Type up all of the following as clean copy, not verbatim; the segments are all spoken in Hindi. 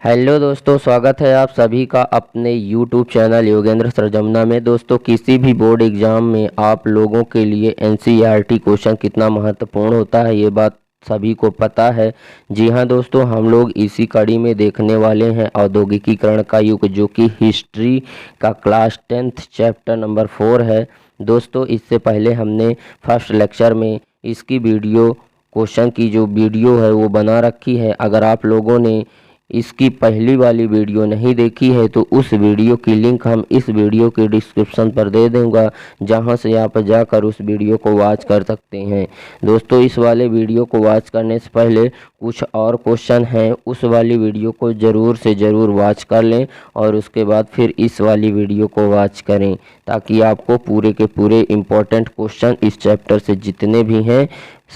हेलो दोस्तों, स्वागत है आप सभी का अपने YouTube चैनल योगेंद्र सरजमना में। दोस्तों, किसी भी बोर्ड एग्ज़ाम में आप लोगों के लिए NCERT क्वेश्चन कितना महत्वपूर्ण होता है ये बात सभी को पता है। जी हाँ दोस्तों, हम लोग इसी कड़ी में देखने वाले हैं औद्योगिकीकरण का युग, जो कि हिस्ट्री का क्लास 10th चैप्टर नंबर 4 है। दोस्तों, इससे पहले हमने फर्स्ट लेक्चर में इसकी वीडियो क्वेश्चन की जो वीडियो है वो बना रखी है। अगर आप लोगों ने इसकी पहली वाली वीडियो नहीं देखी है तो उस वीडियो की लिंक हम इस वीडियो के डिस्क्रिप्शन पर दे दूंगा, जहां से आप जाकर उस वीडियो को वॉच कर सकते हैं। दोस्तों, इस वाले वीडियो को वॉच करने से पहले कुछ और क्वेश्चन हैं, उस वाली वीडियो को ज़रूर से ज़रूर वॉच कर लें और उसके बाद फिर इस वाली वीडियो को वॉच करें, ताकि आपको पूरे के पूरे इम्पोर्टेंट क्वेश्चन इस चैप्टर से जितने भी हैं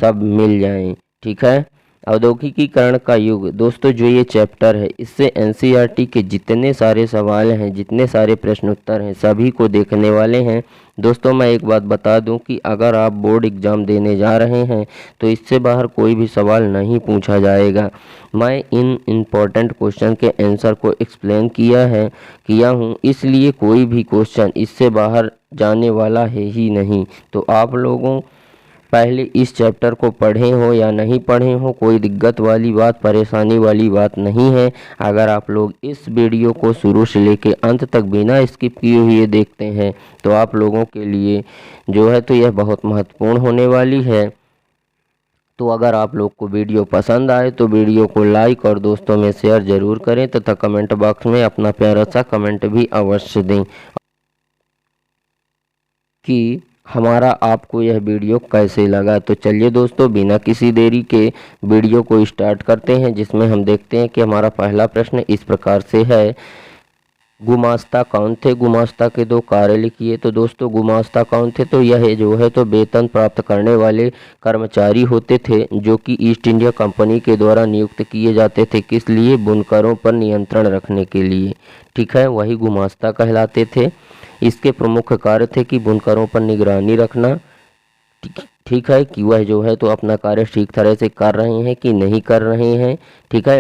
सब मिल जाएं। ठीक है। औद्योगिकीकरण का युग, दोस्तों जो ये चैप्टर है इससे NCERT के जितने सारे सवाल हैं, जितने सारे प्रश्न उत्तर हैं, सभी को देखने वाले हैं। दोस्तों, मैं एक बात बता दूं कि अगर आप बोर्ड एग्ज़ाम देने जा रहे हैं तो इससे बाहर कोई भी सवाल नहीं पूछा जाएगा। मैं इन इम्पोर्टेंट क्वेश्चन के आंसर को एक्सप्लेन किया हूँ, इसलिए कोई भी क्वेश्चन इससे बाहर जाने वाला है ही नहीं। तो आप लोगों पहले इस चैप्टर को पढ़े हो या नहीं पढ़े हो, कोई दिक्कत वाली बात, परेशानी वाली बात नहीं है। अगर आप लोग इस वीडियो को शुरू से लेकर अंत तक बिना स्किप किए हुए देखते हैं तो आप लोगों के लिए जो है तो यह बहुत महत्वपूर्ण होने वाली है। तो अगर आप लोग को वीडियो पसंद आए तो वीडियो को लाइक और दोस्तों में शेयर ज़रूर करें तथा कमेंट बॉक्स में अपना प्यारा सा कमेंट भी अवश्य दें कि हमारा आपको यह वीडियो कैसे लगा। तो चलिए दोस्तों, बिना किसी देरी के वीडियो को स्टार्ट करते हैं, जिसमें हम देखते हैं कि हमारा पहला प्रश्न इस प्रकार से है, गुमास्ता कौन थे? गुमास्ता के दो कार्य लिखिए। तो दोस्तों, गुमास्ता कौन थे? तो यह जो है तो वेतन प्राप्त करने वाले कर्मचारी होते थे, जो कि ईस्ट इंडिया कंपनी के द्वारा नियुक्त किए जाते थे। किस लिए? बुनकरों पर नियंत्रण रखने के लिए। ठीक है, वही गुमास्ता कहलाते थे। इसके प्रमुख कार्य थे कि बुनकरों पर निगरानी रखना, ठीक है, कि वह जो है तो अपना कार्य ठीक तरह से कर रहे हैं कि नहीं कर रहे हैं। ठीक है,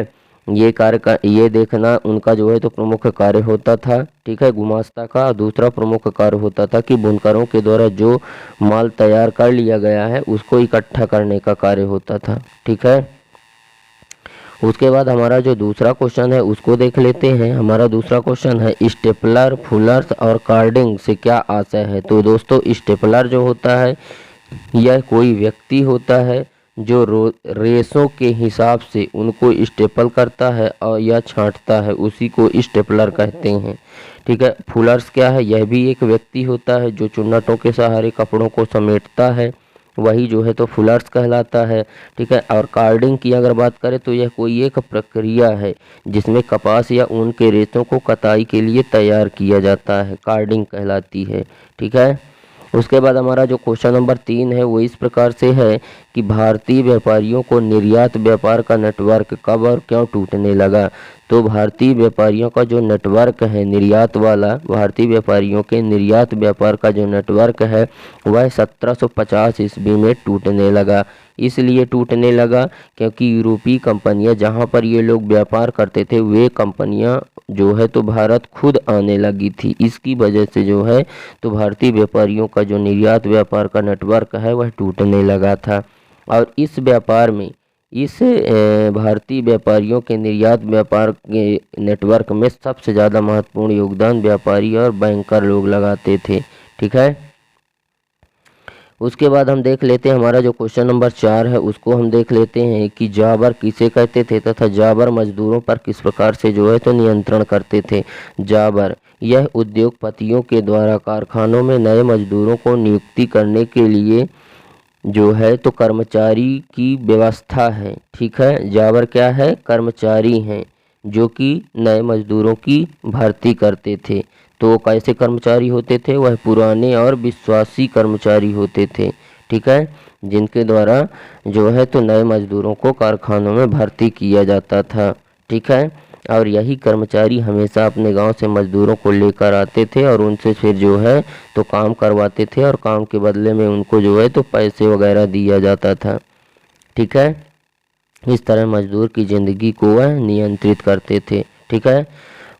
ये कार्य का ये देखना उनका जो है तो प्रमुख कार्य होता था। ठीक है, गुमास्ता का दूसरा प्रमुख कार्य होता था कि बुनकरों के द्वारा जो माल तैयार कर लिया गया है उसको इकट्ठा करने का कार्य होता था। ठीक है, उसके बाद हमारा जो दूसरा क्वेश्चन है उसको देख लेते हैं। हमारा दूसरा क्वेश्चन है, स्टेपलर, फुलर्स और कार्डिंग से क्या आशय है? तो दोस्तों, स्टेपलर जो होता है यह कोई व्यक्ति होता है जो रेसों के हिसाब से उनको स्टेपल करता है और या छांटता है, उसी को स्टेपलर कहते हैं। ठीक है, फुलर्स क्या है? यह भी एक व्यक्ति होता है जो चुन्नटों के सहारे कपड़ों को समेटता है, वही जो है तो फुलर्स कहलाता है। ठीक है, और कार्डिंग की अगर बात करें तो यह कोई एक प्रक्रिया है जिसमें कपास या ऊन के रेशों को कताई के लिए तैयार किया जाता है, कार्डिंग कहलाती है। ठीक है, उसके बाद हमारा जो क्वेश्चन नंबर 3 है वो इस प्रकार से है कि भारतीय व्यापारियों को निर्यात व्यापार का नेटवर्क कब और क्यों टूटने लगा? तो भारतीय व्यापारियों का जो नेटवर्क है निर्यात वाला, भारतीय व्यापारियों के निर्यात व्यापार का जो नेटवर्क है वह 1750 ईस्वी में टूटने लगा। इसलिए टूटने लगा क्योंकि यूरोपीय कंपनियां जहां पर ये लोग व्यापार करते थे वे कंपनियां जो है तो भारत खुद आने लगी थी। इसकी वजह से जो है तो भारतीय व्यापारियों का जो निर्यात व्यापार का नेटवर्क है वह टूटने लगा था। और इस व्यापार में इस भारतीय व्यापारियों के निर्यात व्यापार के नेटवर्क में सबसे ज़्यादा महत्वपूर्ण योगदान व्यापारी और बैंकर लोग लगाते थे। ठीक है, उसके बाद हम देख लेते हैं हमारा जो क्वेश्चन नंबर 4 है उसको हम देख लेते हैं कि जाबर किसे कहते थे तथा जाबर मजदूरों पर किस प्रकार से जो है तो नियंत्रण करते थे। जाबर यह उद्योगपतियों के द्वारा कारखानों में नए मजदूरों को नियुक्ति करने के लिए जो है तो कर्मचारी की व्यवस्था है। ठीक है, जाबर क्या है? कर्मचारी हैं जो कि नए मजदूरों की भर्ती करते थे। तो कैसे कर्मचारी होते थे? वह पुराने और विश्वासी कर्मचारी होते थे। ठीक है, जिनके द्वारा जो है तो नए मजदूरों को कारखानों में भर्ती किया जाता था। ठीक है, और यही कर्मचारी हमेशा अपने गांव से मजदूरों को लेकर आते थे और उनसे फिर जो है तो काम करवाते थे और काम के बदले में उनको जो है तो पैसे वगैरह दिया जाता था। ठीक है, इस तरह मजदूर की ज़िंदगी को वह नियंत्रित करते थे। ठीक है।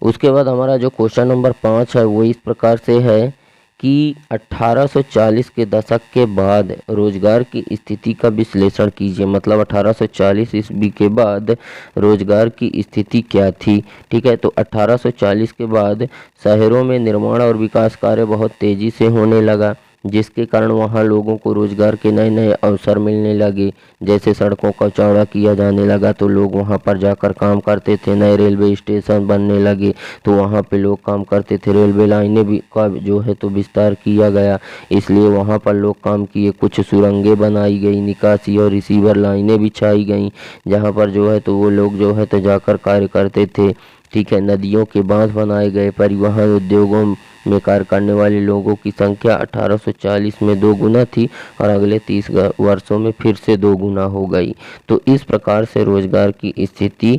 उसके बाद हमारा जो क्वेश्चन नंबर 5 है वो इस प्रकार से है कि 1840 के दशक के बाद रोजगार की स्थिति का विश्लेषण कीजिए। मतलब 1840 ईस्वी के बाद रोजगार की स्थिति क्या थी। ठीक है, तो 1840 के बाद शहरों में निर्माण और विकास कार्य बहुत तेजी से होने लगा, जिसके कारण वहाँ लोगों को रोजगार के नए नए अवसर मिलने लगे। जैसे सड़कों का चौड़ा किया जाने लगा तो लोग वहाँ पर जाकर काम करते थे। नए रेलवे स्टेशन बनने लगे तो वहाँ पे लोग काम करते थे। रेलवे लाइनें भी का जो है तो विस्तार किया गया, इसलिए वहाँ पर लोग काम किए। कुछ सुरंगें बनाई गई, निकासी और रिसीवर लाइनें बिछाई गई, जहाँ पर जो है तो वो लोग जो है तो जाकर कार्य करते थे। ठीक है, नदियों के बांध बनाए गए। परिवहन उद्योगों में कार्य करने वाले लोगों की संख्या 1840 में 2 गुना थी और अगले 30 वर्षों में फिर से 2 गुना हो गई। तो इस प्रकार से रोजगार की स्थिति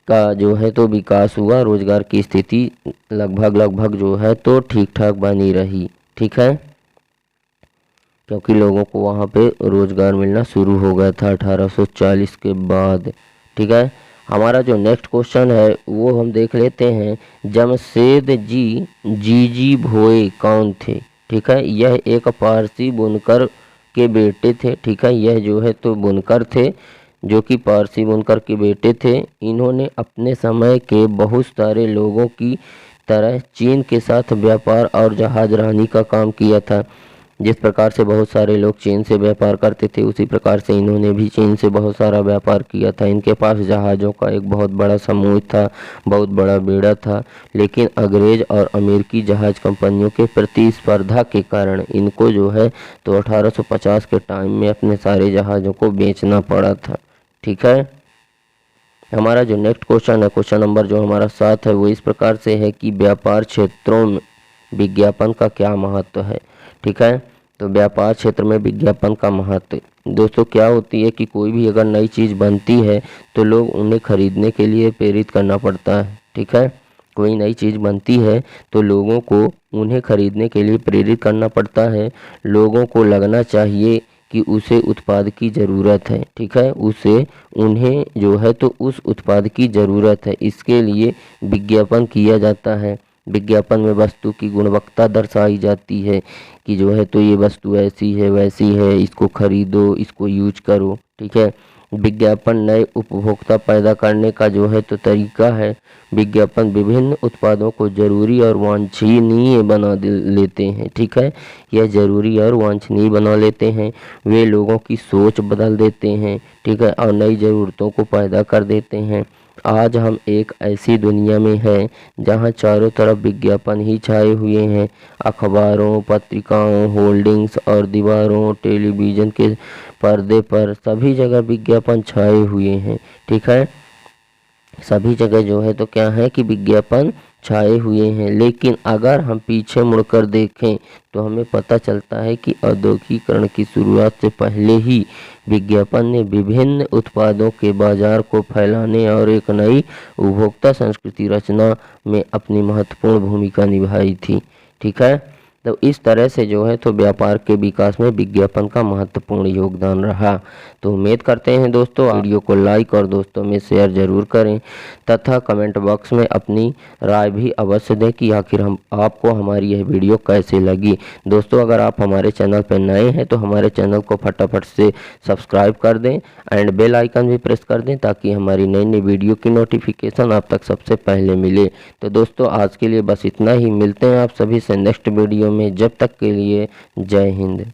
का जो है तो विकास हुआ। रोजगार की स्थिति लगभग जो है तो ठीक ठाक बनी रही। ठीक है, क्योंकि लोगों को वहाँ पे रोजगार मिलना शुरू हो गया था 1840 के बाद। ठीक है, हमारा जो नेक्स्ट क्वेश्चन है वो हम देख लेते हैं। जमशेद जी भोए कौन थे। ठीक है, यह एक पारसी बुनकर के बेटे थे। ठीक है, यह जो है तो बुनकर थे, जो कि पारसी बुनकर के बेटे थे। इन्होंने अपने समय के बहुत सारे लोगों की तरह चीन के साथ व्यापार और जहाजरानी का काम किया था। जिस प्रकार से बहुत सारे लोग चीन से व्यापार करते थे, उसी प्रकार से इन्होंने भी चीन से बहुत सारा व्यापार किया था। इनके पास जहाज़ों का एक बहुत बड़ा समूह था, बहुत बड़ा बेड़ा था। लेकिन अंग्रेज और अमेरिकी जहाज कंपनियों के प्रतिस्पर्धा के कारण इनको जो है तो 1850 के टाइम में अपने सारे जहाज़ों को बेचना पड़ा था। ठीक है, हमारा जो नेक्स्ट क्वेश्चन है, क्वेश्चन नंबर जो हमारा 7 है, वो इस प्रकार से है कि व्यापार क्षेत्रों में विज्ञापन का क्या महत्व है। ठीक है, तो व्यापार क्षेत्र में विज्ञापन का महत्व दोस्तों क्या होती है कि कोई भी अगर नई चीज़ बनती है तो लोग उन्हें खरीदने के लिए प्रेरित करना पड़ता है। ठीक है, कोई नई चीज़ बनती है तो लोगों को उन्हें खरीदने के लिए प्रेरित करना पड़ता है। लोगों को लगना चाहिए कि उसे उत्पाद की ज़रूरत है। ठीक है, उसे उन्हें जो है तो उस उत्पाद की ज़रूरत है, इसके लिए विज्ञापन किया जाता है। विज्ञापन में वस्तु की गुणवत्ता दर्शाई जाती है कि जो है तो ये वस्तु ऐसी है वैसी है, इसको खरीदो, इसको यूज करो। ठीक है, विज्ञापन नए उपभोक्ता पैदा करने का जो है तो तरीका है। विज्ञापन विभिन्न उत्पादों को जरूरी और वांछनीय बना लेते हैं। ठीक है, यह जरूरी और वांछनीय बना लेते हैं। वे लोगों की सोच बदल देते हैं। ठीक है, और नई ज़रूरतों को पैदा कर देते हैं। आज हम एक ऐसी दुनिया में हैं जहां चारों तरफ विज्ञापन ही छाए हुए हैं। अखबारों, पत्रिकाओं, होल्डिंग्स और दीवारों, टेलीविज़न के पर्दे पर सभी जगह विज्ञापन छाए हुए हैं। ठीक है, सभी जगह जो है तो क्या है कि विज्ञापन छाए हुए हैं। लेकिन अगर हम पीछे मुड़कर देखें तो हमें पता चलता है कि औद्योगिकीकरण की शुरुआत से पहले ही विज्ञापन ने विभिन्न उत्पादों के बाजार को फैलाने और एक नई उपभोक्ता संस्कृति रचना में अपनी महत्वपूर्ण भूमिका निभाई थी। ठीक है, तो इस तरह से जो है तो व्यापार के विकास में विज्ञापन का महत्वपूर्ण योगदान रहा। तो उम्मीद करते हैं दोस्तों वीडियो को लाइक और दोस्तों में शेयर ज़रूर करें तथा कमेंट बॉक्स में अपनी राय भी अवश्य दें कि आखिर आपको हमारी यह वीडियो कैसे लगी। दोस्तों अगर आप हमारे चैनल पर नए हैं तो हमारे चैनल को फटाफट से सब्सक्राइब कर दें एंड बेल आइकन भी प्रेस कर दें ताकि हमारी नई नई वीडियो की नोटिफिकेशन आप तक सबसे पहले मिले। तो दोस्तों आज के लिए बस इतना ही। मिलते हैं आप सभी से नेक्स्ट वीडियो में। जब तक के लिए जय हिंद।